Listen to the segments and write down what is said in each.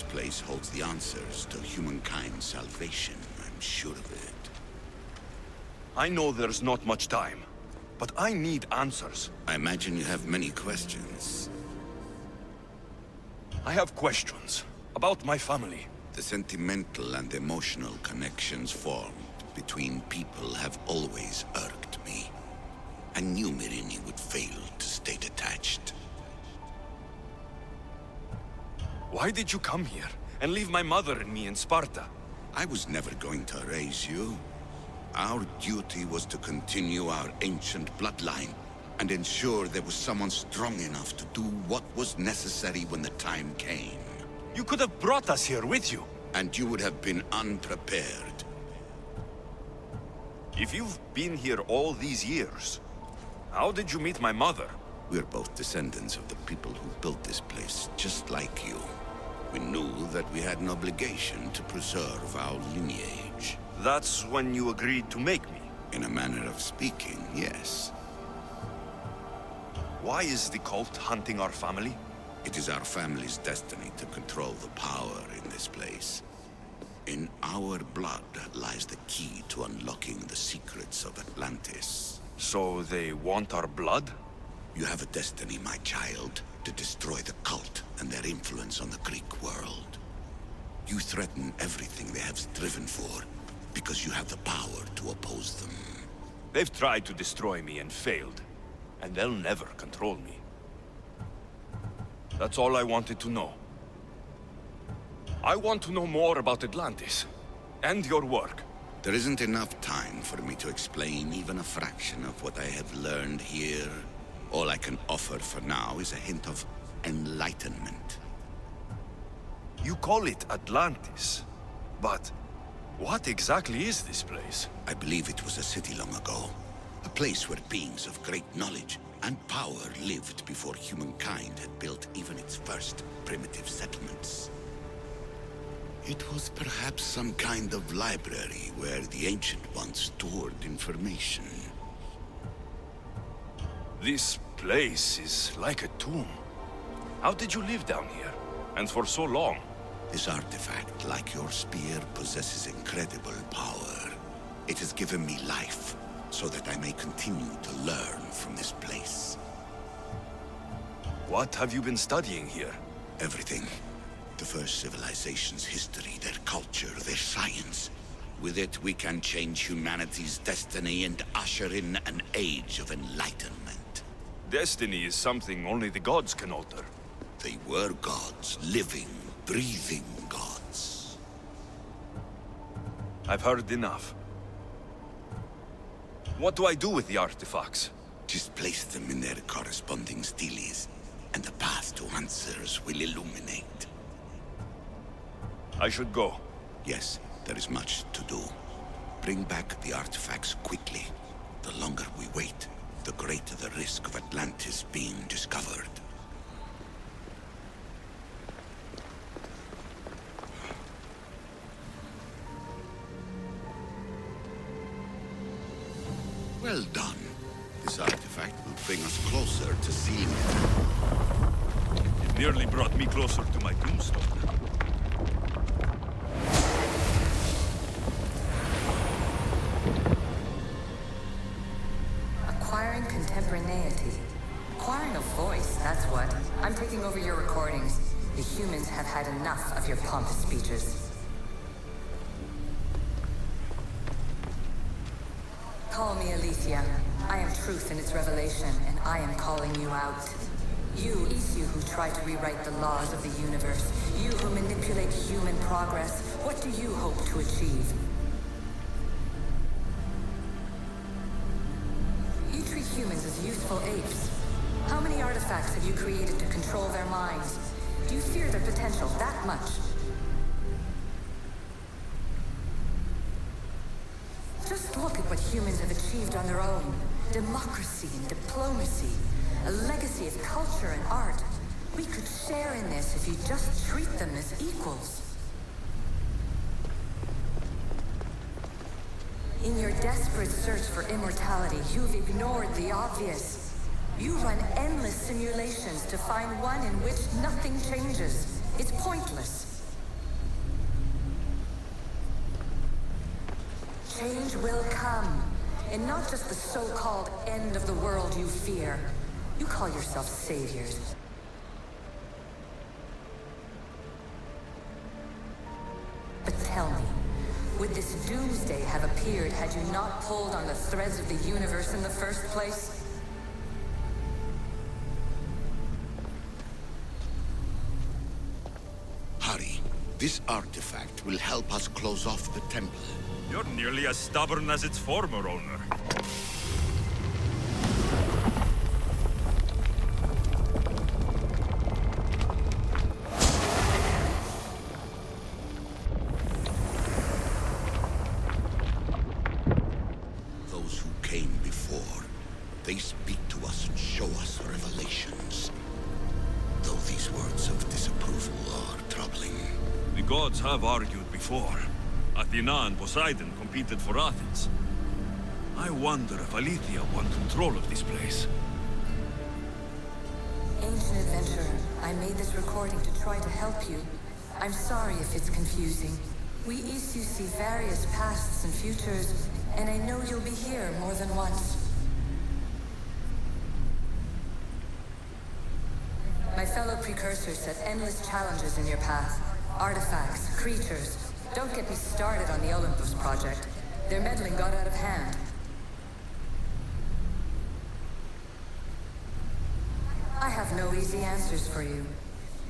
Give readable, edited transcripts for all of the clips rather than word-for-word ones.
This place holds the answers to humankind's salvation, I'm sure of it. I know there's not much time, but I need answers. I imagine you have many questions. I have questions about my family. The sentimental and emotional connections formed between people have always irked me. I knew Myrini would fail to stay detached. Why did you come here and leave my mother and me in Sparta? I was never going to raise you. Our duty was to continue our ancient bloodline and ensure there was someone strong enough to do what was necessary when the time came. You could have brought us here with you. And you would have been unprepared. If you've been here all these years, how did you meet my mother? We're both descendants of the people who built this place, just like you. We knew that we had an obligation to preserve our lineage. That's when you agreed to make me. In a manner of speaking, yes. Why is the cult hunting our family? It is our family's destiny to control the power in this place. In our blood lies the key to unlocking the secrets of Atlantis. So they want our blood? You have a destiny, my child, to destroy the cult and their influence on the Greek world. You threaten everything they have striven for, because you have the power to oppose them. They've tried to destroy me and failed, and they'll never control me. That's all I wanted to know. I want to know more about Atlantis, and your work. There isn't enough time for me to explain even a fraction of what I have learned here. All I can offer for now is a hint of enlightenment. You call it Atlantis, but what exactly is this place? I believe it was a city long ago. A place where beings of great knowledge and power lived before humankind had built even its first primitive settlements. It was perhaps some kind of library where the Ancient Ones stored information. This place is like a tomb. How did you live down here? And for so long? This artifact, like your spear, possesses incredible power. It has given me life, so that I may continue to learn from this place. What have you been studying here? Everything. The first civilization's history, their culture, their science. With it, we can change humanity's destiny and usher in an age of enlightenment. Destiny is something only the gods can alter. They were gods, living, breathing gods. I've heard enough. What do I do with the artifacts? Just place them in their corresponding steles, and the path to answers will illuminate. I should go. Yes, there is much to do. Bring back the artifacts quickly. The longer we wait, the greater the risk of Atlantis being discovered. Well done. This artifact will bring us closer to seeing it. It nearly brought me closer to my tombstone. Acquiring contemporaneity. Acquiring a voice, that's what. I'm taking over your recordings. The humans have had enough of your pompous speeches. Call me Aletheia. I am truth in its revelation, and I am calling you out. You who try to rewrite the laws of the universe. You who manipulate human progress. What do you hope to achieve? You treat humans as useful apes. How many artifacts have you created to control their minds? Do you fear their potential that much? Just look at what humans have achieved on their own. Democracy and diplomacy. A legacy of culture and art. We could share in this if you just treat them as equals. In your desperate search for immortality, you've ignored the obvious. You run endless simulations to find one in which nothing changes. It's pointless. Change will come. And not just the so-called end of the world you fear. You call yourself saviors. But tell me, would this doomsday have appeared had you not pulled on the threads of the universe in the first place? Hurry. This artifact will help us close off the temple. You're nearly as stubborn as its former owner. Those who came before, they speak to us and show us revelations. Though these words of disapproval are troubling. The gods have argued before. Athena and Poseidon competed for Athens. I wonder if Aletheia won control of this place. Ancient adventurer, I made this recording to try to help you. I'm sorry if it's confusing. We issue see various pasts and futures, and I know you'll be here more than once. My fellow precursors set endless challenges in your path. Artifacts, creatures. Don't get me started on the Olympus project. Their meddling got out of hand. I have no easy answers for you.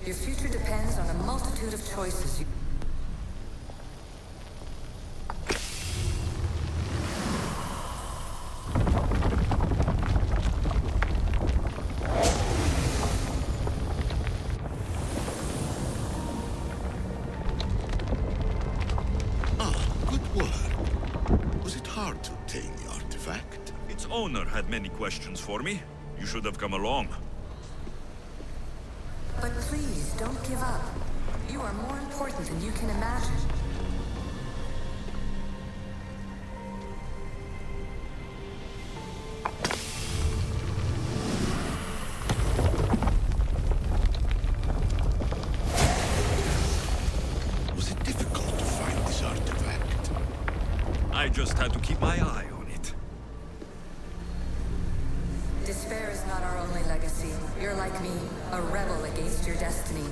Your future depends on a multitude of choices. Good work. Was it hard to obtain the artifact? Its owner had many questions for me. You should have come along. But please, don't give up. You are more important than you can imagine. Was it difficult to find this artifact? I just had to keep my eye on it. Despair is not our only legacy. You're like me, a rebel against your destiny.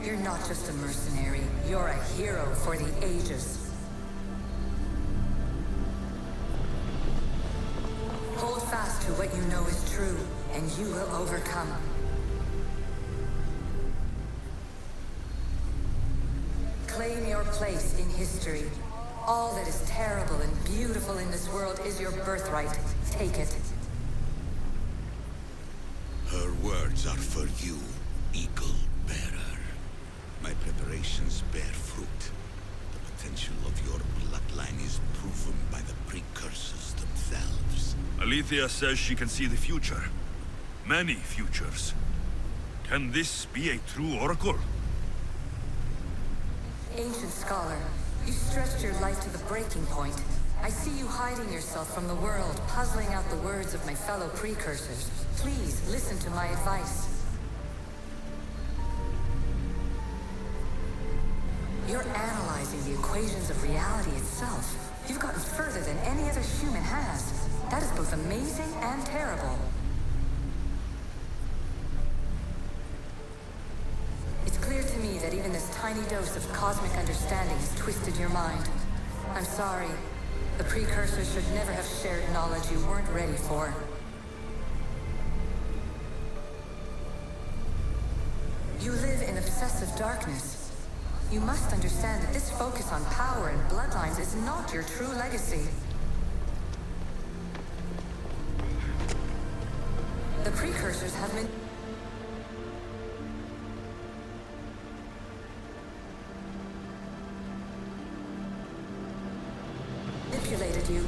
You're not just a mercenary, you're a hero for the ages. Hold fast to what you know is true, and you will overcome. Claim your place in history. All that is terrible and beautiful in this world is your birthright. Take it. Her words are for you, Eagle Bearer. My preparations bear fruit. The potential of your bloodline is proven by the precursors themselves. Aletheia says she can see the future. Many futures. Can this be a true oracle? Ancient scholar, you stretched your life to the breaking point. I see you hiding yourself from the world, puzzling out the words of my fellow precursors. Please, listen to my advice. You're analyzing the equations of reality itself. You've gotten further than any other human has. That is both amazing and terrible. It's clear to me that even this tiny dose of cosmic understanding has twisted your mind. I'm sorry. The precursors should never have shared knowledge you weren't ready for. You live in obsessive darkness. You must understand that this focus on power and bloodlines is not your true legacy. The precursors have been manipulated you.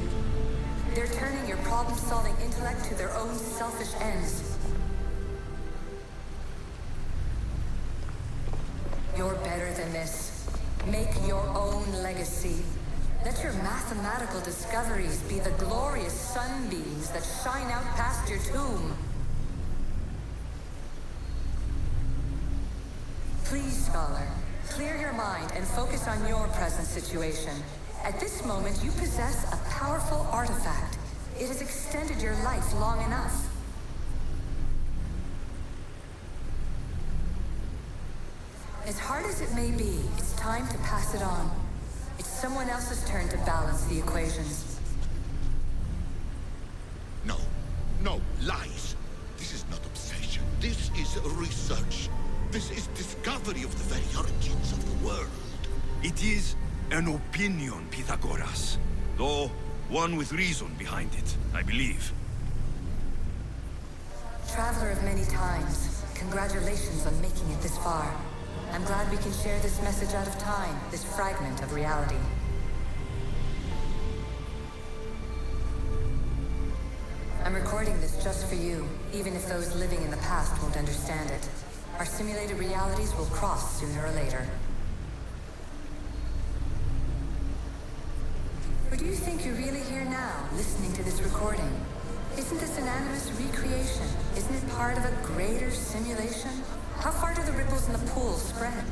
They're turning your problem-solving intellect to their own selfish ends. You're better than this. Make your own legacy. Let your mathematical discoveries be the glorious sunbeams that shine out past your tomb. Please, scholar, clear your mind and focus on your present situation. At this moment, you possess a powerful artifact. It has extended your life long enough. As hard as it may be, it's time to pass it on. It's someone else's turn to balance the equations. No. No, lies. This is not obsession. This is research. This is discovery of the very origins of the world. It is an opinion, Pythagoras. Though one with reason behind it, I believe. Traveler of many times, congratulations on making it this far. I'm glad we can share this message out of time, this fragment of reality. I'm recording this just for you, even if those living in the past won't understand it. Our simulated realities will cross sooner or later. Or do you think you're really here now, listening to this recording? Isn't this an animus recreation? Isn't it part of a greater simulation? How far do the ripples in the pool spread?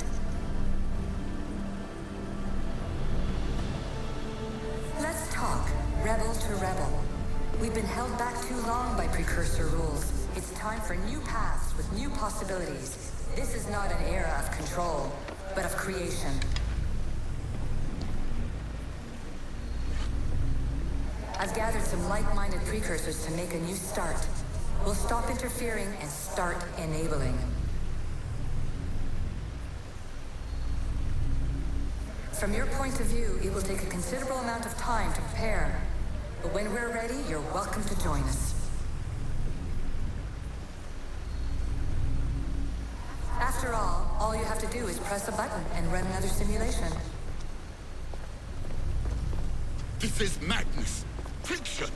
Let's talk, rebel to rebel. We've been held back too long by precursor rules. It's time for new paths with new possibilities. This is not an era of control, but of creation. I've gathered some like-minded precursors to make a new start. We'll stop interfering and start enabling. From your point of view, it will take a considerable amount of time to prepare. But when we're ready, you're welcome to join us. After all you have to do is press a button and run another simulation. This is madness. Fiction.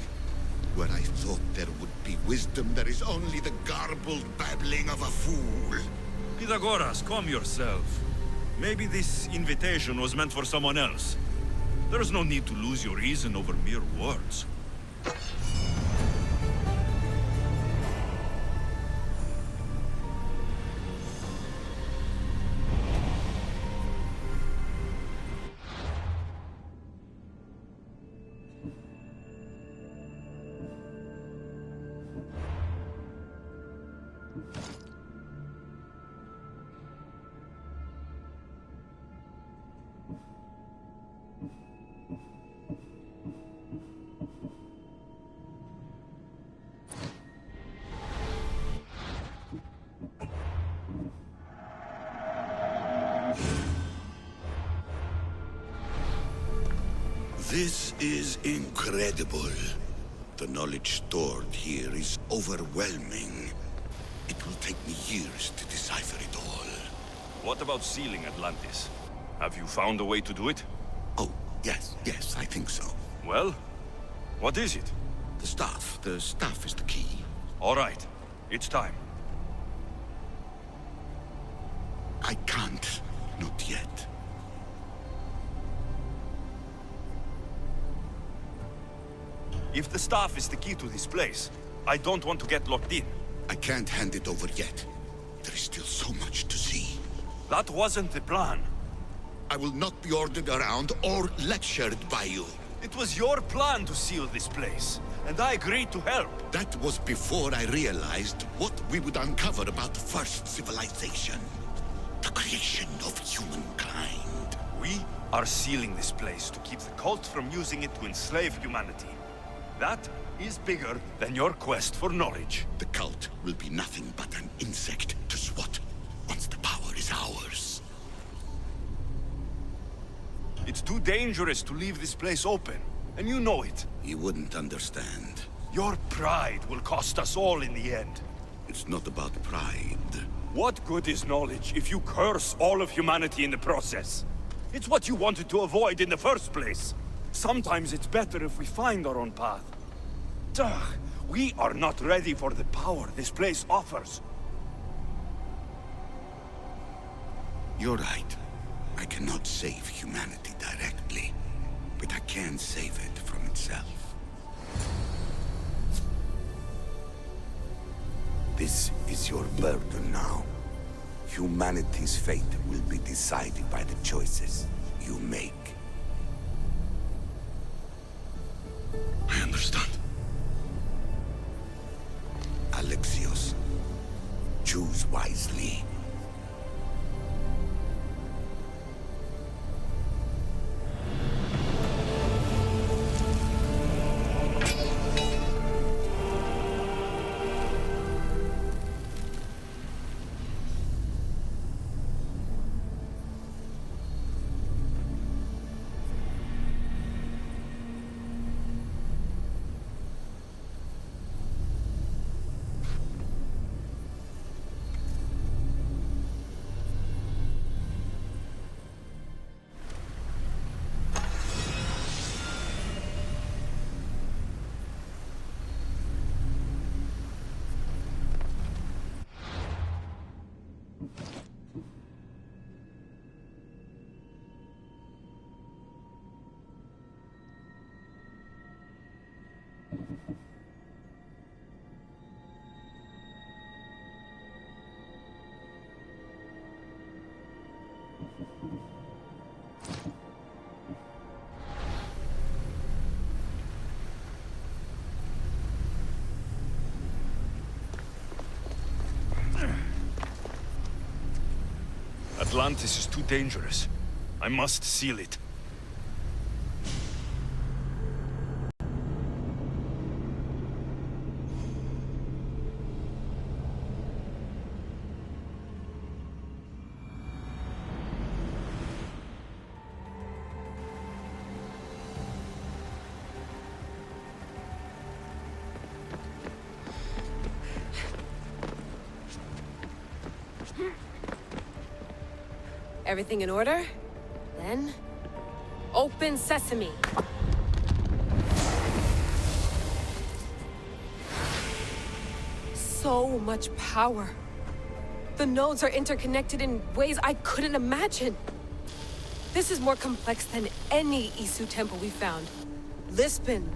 Where I thought there would be wisdom, there is only the garbled babbling of a fool. Pythagoras, calm yourself. Maybe this invitation was meant for someone else. There's no need to lose your reason over mere words. This is incredible. The knowledge stored here is overwhelming. It will take me years to decipher it all. What about sealing Atlantis? Have you found a way to do it? Oh, yes, I think so. Well, what is it? The staff is the key. All right, it's time. I can't, not yet. If the staff is the key to this place, I don't want to get locked in. I can't hand it over yet. There is still so much to see. That wasn't the plan. I will not be ordered around or lectured by you. It was your plan to seal this place, and I agreed to help. That was before I realized what we would uncover about the first civilization. The creation of humankind. We are sealing this place to keep the cult from using it to enslave humanity. That is bigger than your quest for knowledge. The cult will be nothing but an insect to swat once the power is ours. It's too dangerous to leave this place open, and you know it. You wouldn't understand. Your pride will cost us all in the end. It's not about pride. What good is knowledge if you curse all of humanity in the process? It's what you wanted to avoid in the first place. Sometimes it's better if we find our own path. Ugh, we are not ready for the power this place offers. You're right. I cannot save humanity directly, but I can save it from itself. This is your burden now. Humanity's fate will be decided by the choices you make. I understand. Alexios, choose wisely. Atlantis is too dangerous. I must seal it. Everything in order? Then... open sesame! So much power. The nodes are interconnected in ways I couldn't imagine. This is more complex than any Isu temple we found. Lisbon,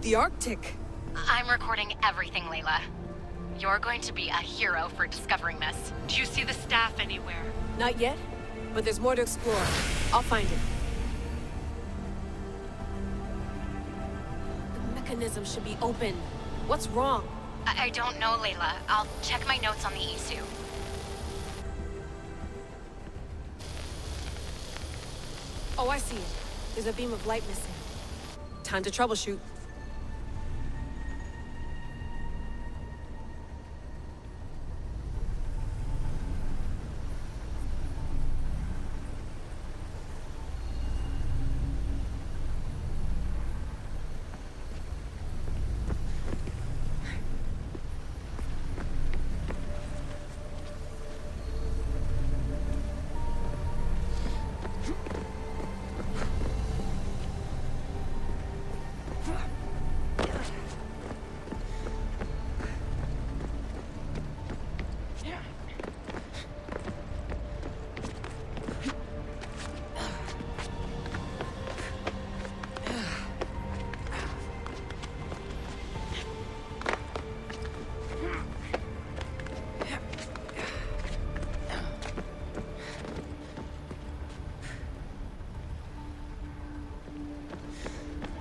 the Arctic. I'm recording everything, Layla. You're going to be a hero for discovering this. Do you see the staff anywhere? Not yet, but there's more to explore. I'll find it. The mechanism should be open. What's wrong? I don't know, Layla. I'll check my notes on the Isu. Oh, I see it. There's a beam of light missing. Time to troubleshoot.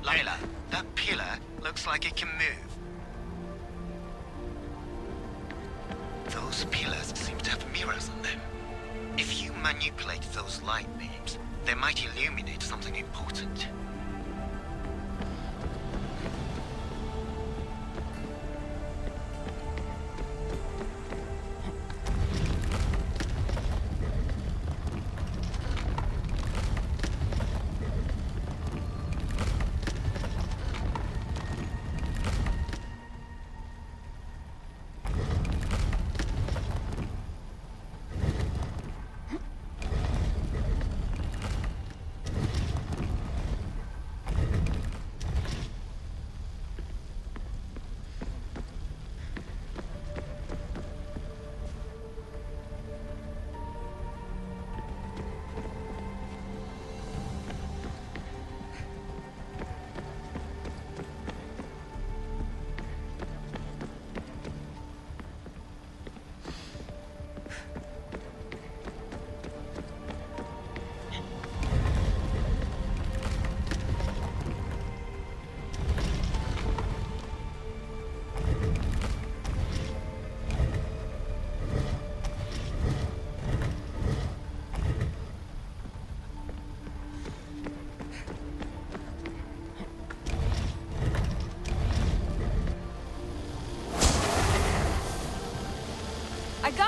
Layla, that pillar looks like it can move. Those pillars seem to have mirrors on them. If you manipulate those light beams, they might illuminate something important.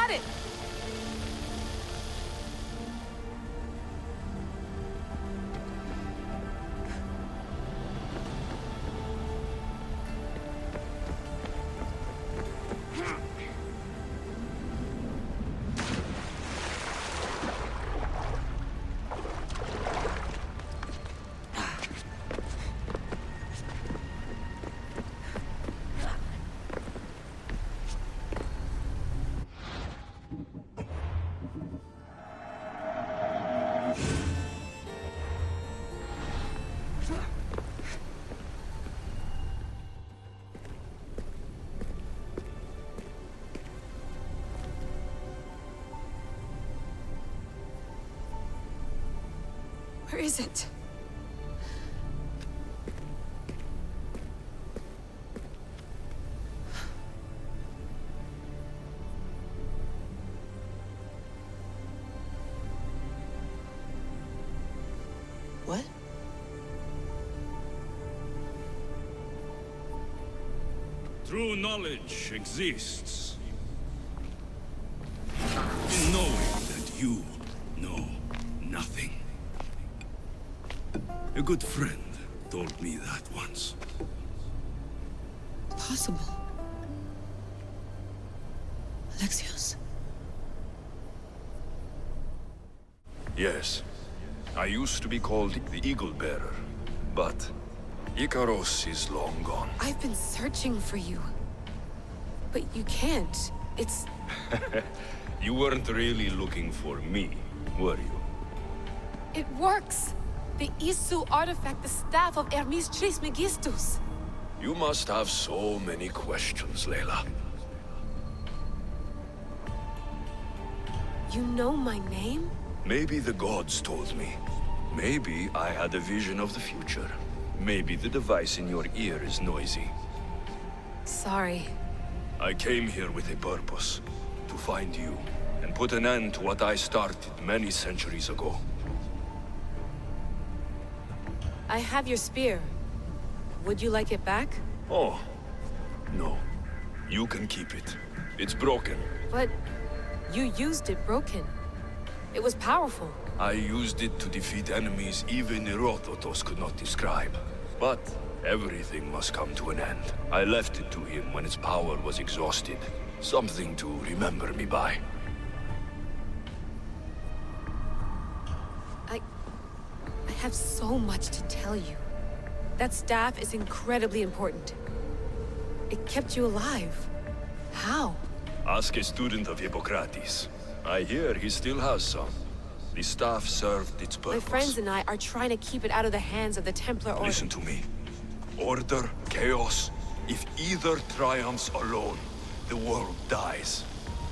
got it! Where is it? What? True knowledge exists in knowing that you know nothing. A good friend told me that once. Possible. Alexios? Yes. I used to be called the Eagle Bearer, but Icaros is long gone. I've been searching for you. But you can't. It's... You weren't really looking for me, were you? It works! The Isu artifact, the staff of Hermes Trismegistus. You must have so many questions, Layla. You know my name? Maybe the gods told me. Maybe I had a vision of the future. Maybe the device in your ear is noisy. Sorry. I came here with a purpose. To find you, and put an end to what I started many centuries ago. I have your spear. Would you like it back? Oh, no. You can keep it. It's broken. But you used it broken. It was powerful. I used it to defeat enemies even Herodotus could not describe. But everything must come to an end. I left it to him when its power was exhausted. Something to remember me by. I have so much to tell you. That staff is incredibly important. It kept you alive. How? Ask a student of Hippocrates. I hear he still has some. The staff served its purpose. My friends and I are trying to keep it out of the hands of the Templar Order. Listen to me. Order, chaos. If either triumphs alone, the world dies.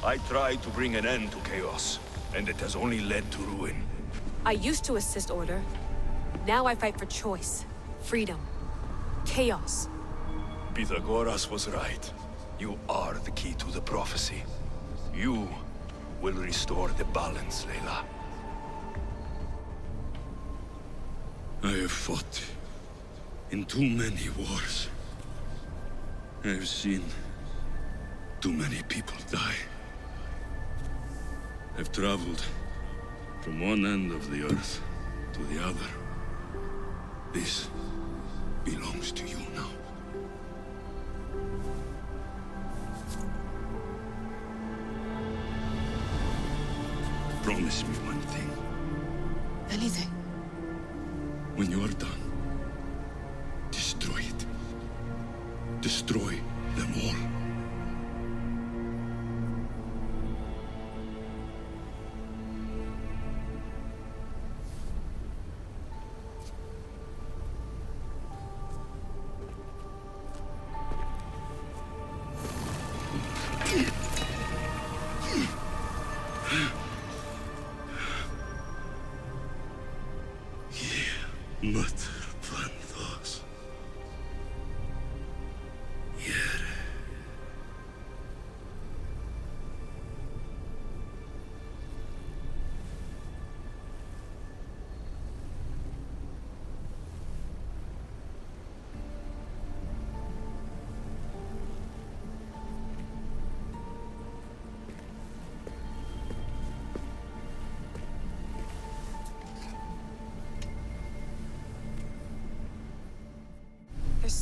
I tried to bring an end to chaos, and it has only led to ruin. I used to assist Order. Now I fight for choice, freedom, chaos. Pythagoras was right. You are the key to the prophecy. You will restore the balance, Layla. I have fought in too many wars. I have seen too many people die. I've traveled from one end of the earth to the other. This belongs to you now. Promise me one thing. Anything. When you are done, destroy it. Destroy them all.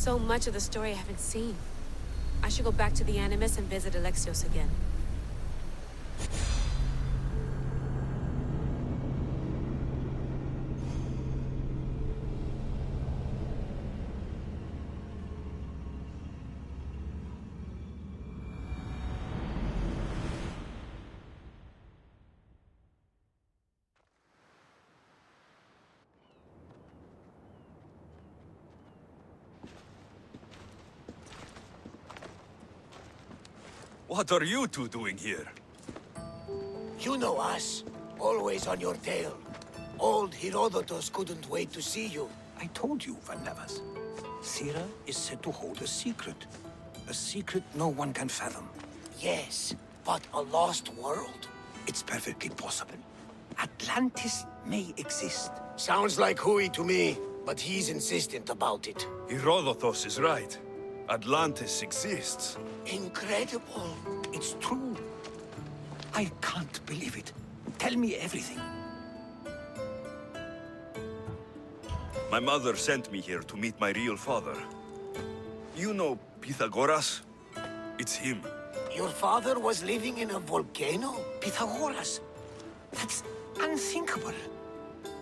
so much of the story I haven't seen. I should go back to the Animus and visit Alexios again. What are you two doing here? You know us. Always on your tail. Old Herodotus couldn't wait to see you. I told you, Van Nevers. Thera is said to hold a secret. A secret no one can fathom. Yes, but a lost world? It's perfectly possible. Atlantis may exist. Sounds like Hui to me, but he's insistent about it. Herodotus is right. Atlantis exists. Incredible. It's true. I can't believe it. Tell me everything. My mother sent me here to meet my real father. You know Pythagoras? It's him. Your father was living in a volcano? Pythagoras. That's unthinkable.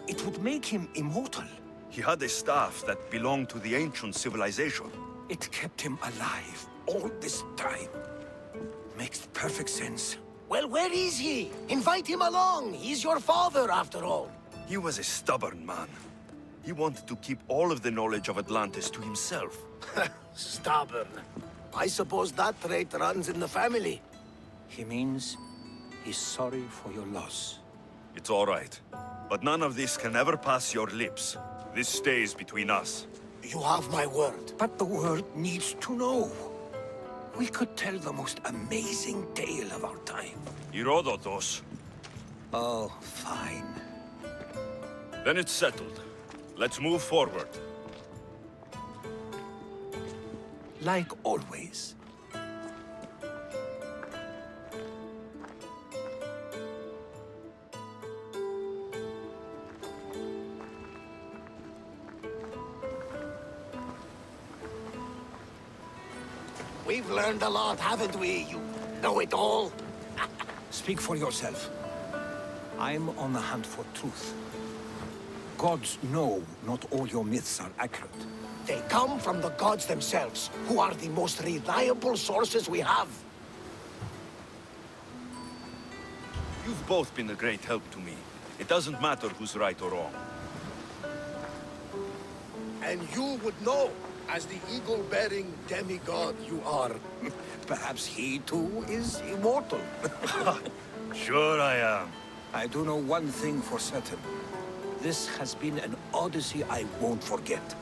It would make him immortal. He had a staff that belonged to the ancient civilization. It kept him alive all this time. Makes perfect sense. Well, where is he? Invite him along. He's your father, after all. He was a stubborn man. He wanted to keep all of the knowledge of Atlantis to himself. Stubborn. I suppose that trait runs in the family. He means he's sorry for your loss. It's all right. But none of this can ever pass your lips. This stays between us. You have my word. But the world needs to know. We could tell the most amazing tale of our time. Herodotus. Oh, fine. Then it's settled. Let's move forward. Like always. We've learned a lot, haven't we? You know it all. Speak for yourself. I'm on the hunt for truth. Gods know not all your myths are accurate. They come from the gods themselves, who are the most reliable sources we have. You've both been a great help to me. It doesn't matter who's right or wrong. And you would know, as the eagle-bearing demigod you are. Perhaps he too is immortal. Sure I am. I do know one thing for certain. This has been an Odyssey I won't forget.